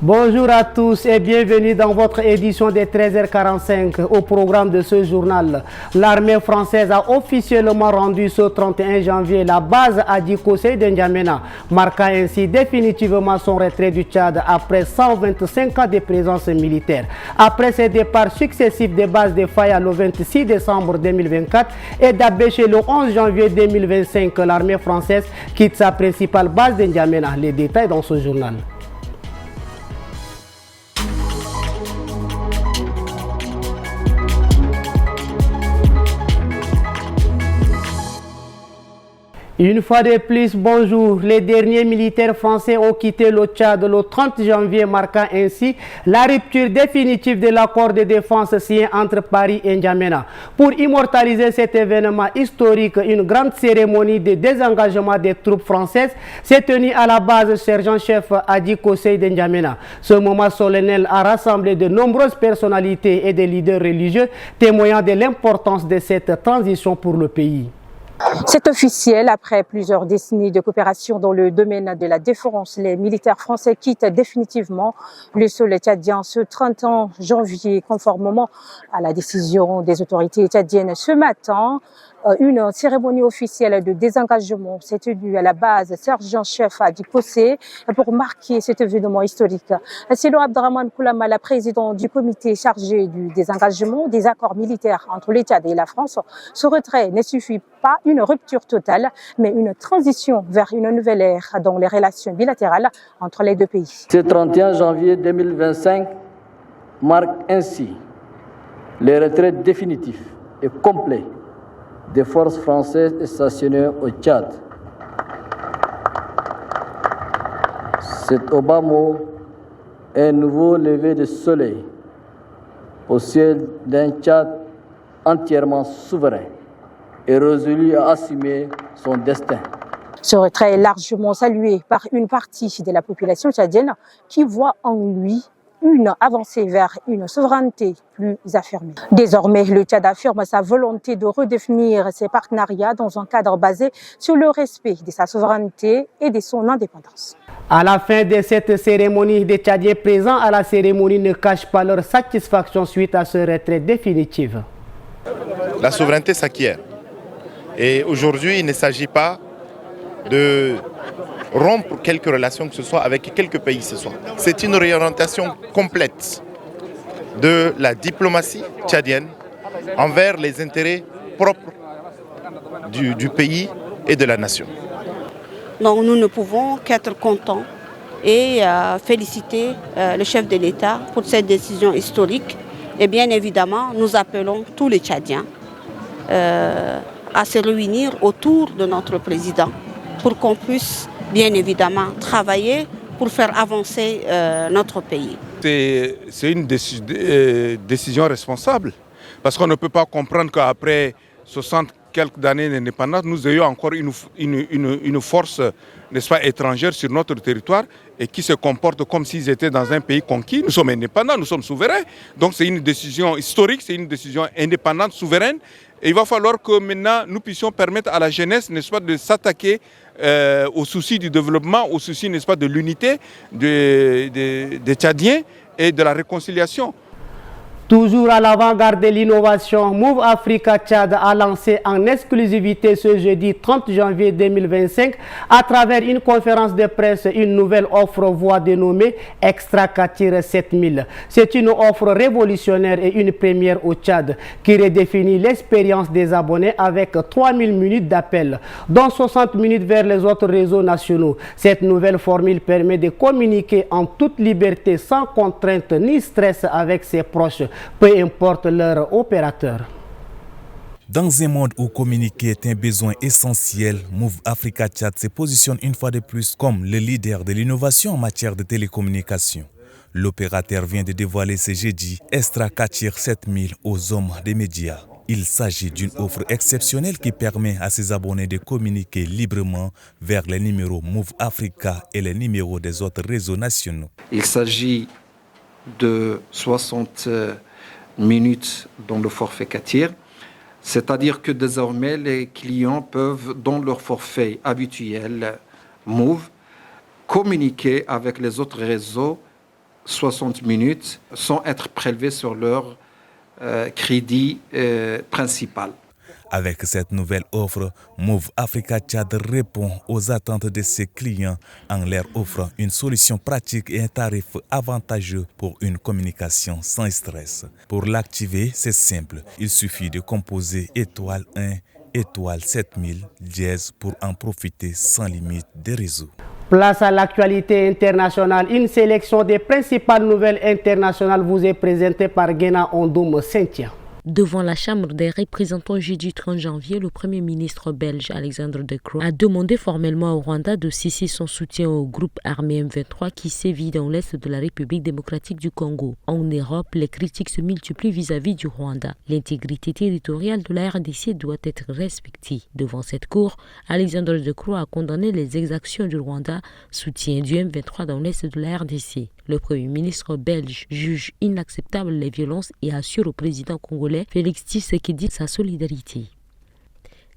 Bonjour à tous et bienvenue dans votre édition des 13h45. Au programme de ce journal, l'armée française a officiellement rendu ce 31 janvier la base à Dikosé d'Njamena, marquant ainsi définitivement son retrait du Tchad après 125 ans de présence militaire. Après ses départs successifs des bases de Faya le 26 décembre 2024 et d'Abéché le 11 janvier 2025, l'armée française quitte sa principale base d'Njamena. Les détails dans ce journal. Une fois de plus, bonjour. Les derniers militaires français ont quitté le Tchad le 30 janvier, marquant ainsi la rupture définitive de l'accord de défense signé entre Paris et N'Djamena. Pour immortaliser cet événement historique, une grande cérémonie de désengagement des troupes françaises s'est tenue à la base sergent-chef Adi Kosei de N'Djamena. Ce moment solennel a rassemblé de nombreuses personnalités et des leaders religieux, témoignant de l'importance de cette transition pour le pays. C'est officiel, après plusieurs décennies de coopération dans le domaine de la défense, les militaires français quittent définitivement le sol tchadien ce 30 janvier, conformément à la décision des autorités tchadiennes. Ce matin, une cérémonie officielle de désengagement s'est tenue à la base sergent-chef à Dikosé pour marquer cet événement historique. Selon Abdraman Koulama, la présidente du comité chargé du désengagement des accords militaires entre le Tchad et la France, ce retrait ne suffit pas une rupture totale, mais une transition vers une nouvelle ère dans les relations bilatérales entre les deux pays. Ce 31 janvier 2025 marque ainsi le retrait définitif et complet des forces françaises stationnées au Tchad. C'est au bas mot un nouveau lever de soleil au ciel d'un Tchad entièrement souverain et résolu à assumer son destin. Ce retrait est largement salué par une partie de la population tchadienne qui voit en lui une avancée vers une souveraineté plus affirmée. Désormais, le Tchad affirme sa volonté de redéfinir ses partenariats dans un cadre basé sur le respect de sa souveraineté et de son indépendance. À la fin de cette cérémonie, les Tchadiens présents à la cérémonie ne cachent pas leur satisfaction suite à ce retrait définitif. La souveraineté s'acquiert. Et aujourd'hui, il ne s'agit pas de rompre quelques relations que ce soit avec quelques pays que ce soit. C'est une réorientation complète de la diplomatie tchadienne envers les intérêts propres du pays et de la nation. Donc nous ne pouvons qu'être contents et féliciter le chef de l'État pour cette décision historique. Et bien évidemment, nous appelons tous les Tchadiens à se réunir autour de notre président pour qu'on puisse bien évidemment travailler pour faire avancer notre pays. C'est une décision responsable parce qu'on ne peut pas comprendre qu'après 60 quelques années d'indépendance, nous ayons encore une force, n'est-ce pas, étrangère sur notre territoire et qui se comporte comme s'ils étaient dans un pays conquis. Nous sommes indépendants, nous sommes souverains. Donc c'est une décision historique, c'est une décision indépendante, souveraine. Et il va falloir que maintenant nous puissions permettre à la jeunesse, n'est-ce pas, de s'attaquer aux soucis du développement, aux soucis, n'est-ce pas, de l'unité des Tchadiens et de la réconciliation. Toujours à l'avant-garde de l'innovation, Move Africa Tchad a lancé en exclusivité ce jeudi 30 janvier 2025 à travers une conférence de presse une nouvelle offre voix dénommée Extra Katir 7000. C'est une offre révolutionnaire et une première au Tchad qui redéfinit l'expérience des abonnés avec 3000 minutes d'appel, dont 60 minutes vers les autres réseaux nationaux. Cette nouvelle formule permet de communiquer en toute liberté sans contrainte ni stress avec ses proches, peu importe leur opérateur. Dans un monde où communiquer est un besoin essentiel, Move Africa Tchad se positionne une fois de plus comme le leader de l'innovation en matière de télécommunications. L'opérateur vient de dévoiler ce jeudi Extra Katir 7000 aux hommes des médias. Il s'agit d'une offre exceptionnelle qui permet à ses abonnés de communiquer librement vers les numéros Move Africa et les numéros des autres réseaux nationaux. Il s'agit de 60 minutes dans le forfait Katir, c'est-à-dire que désormais les clients peuvent, dans leur forfait habituel Move, communiquer avec les autres réseaux 60 minutes sans être prélevés sur leur crédit principal. Avec cette nouvelle offre, Move Africa Tchad répond aux attentes de ses clients en leur offrant une solution pratique et un tarif avantageux pour une communication sans stress. Pour l'activer, c'est simple. Il suffit de composer étoile 1, étoile 7000, dièse pour en profiter sans limite des réseaux. Place à l'actualité internationale. Une sélection des principales nouvelles internationales vous est présentée par Guéna Ondoum Cynthia. Devant la Chambre des représentants jeudi 30 janvier, le Premier ministre belge Alexandre De Croo a demandé formellement au Rwanda de cesser son soutien au groupe armé M23 qui sévit dans l'est de la République démocratique du Congo. En Europe, les critiques se multiplient vis-à-vis du Rwanda. L'intégrité territoriale de la RDC doit être respectée. Devant cette cour, Alexandre De Croo a condamné les exactions du Rwanda, soutien du M23 dans l'est de la RDC. Le Premier ministre belge juge inacceptable les violences et assure au président congolais Félix Tshisekedi sa solidarité.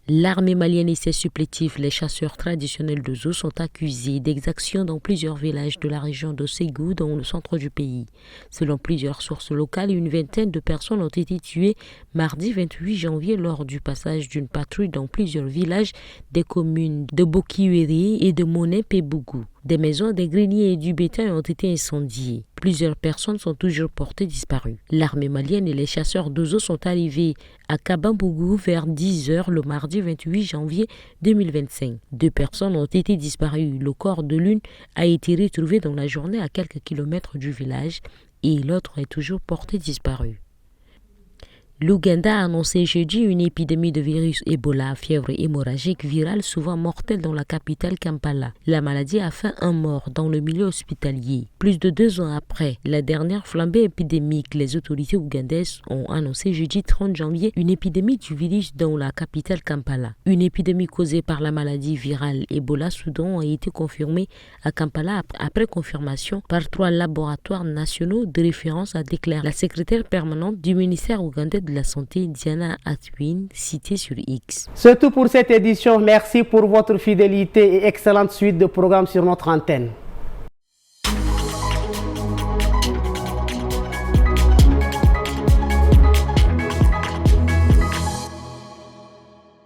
L'armée malienne et ses supplétifs, les chasseurs traditionnels de Zou, sont accusés d'exactions dans plusieurs villages de la région de Ségou, dans le centre du pays. Selon plusieurs sources locales, une vingtaine de personnes ont été tuées mardi 28 janvier lors du passage d'une patrouille dans plusieurs villages des communes de Bokiweri et de Moné-Pébougou. Des maisons, des greniers et du bétail ont été incendiés. Plusieurs personnes sont toujours portées disparues. L'armée malienne et les chasseurs d'Ozo sont arrivés à Kabambougou vers 10h le mardi 28 janvier 2025. 2 personnes ont été disparues. Le corps de l'une a été retrouvé dans la journée à quelques kilomètres du village et l'autre est toujours porté disparu. L'Ouganda a annoncé jeudi une épidémie de virus Ebola, fièvre hémorragique virale souvent mortelle dans la capitale Kampala. La maladie a fait un mort dans le milieu hospitalier. Plus de 2 ans après la dernière flambée épidémique, les autorités ougandaises ont annoncé jeudi 30 janvier une épidémie du virus dans la capitale Kampala. Une épidémie causée par la maladie virale Ebola Soudan a été confirmée à Kampala après confirmation par 3 laboratoires nationaux de référence, a déclaré la secrétaire permanente du ministère ougandais de la Santé, Diana Atwin, citée sur X. C'est tout pour cette édition. Merci pour votre fidélité et excellente suite de programmes sur notre antenne.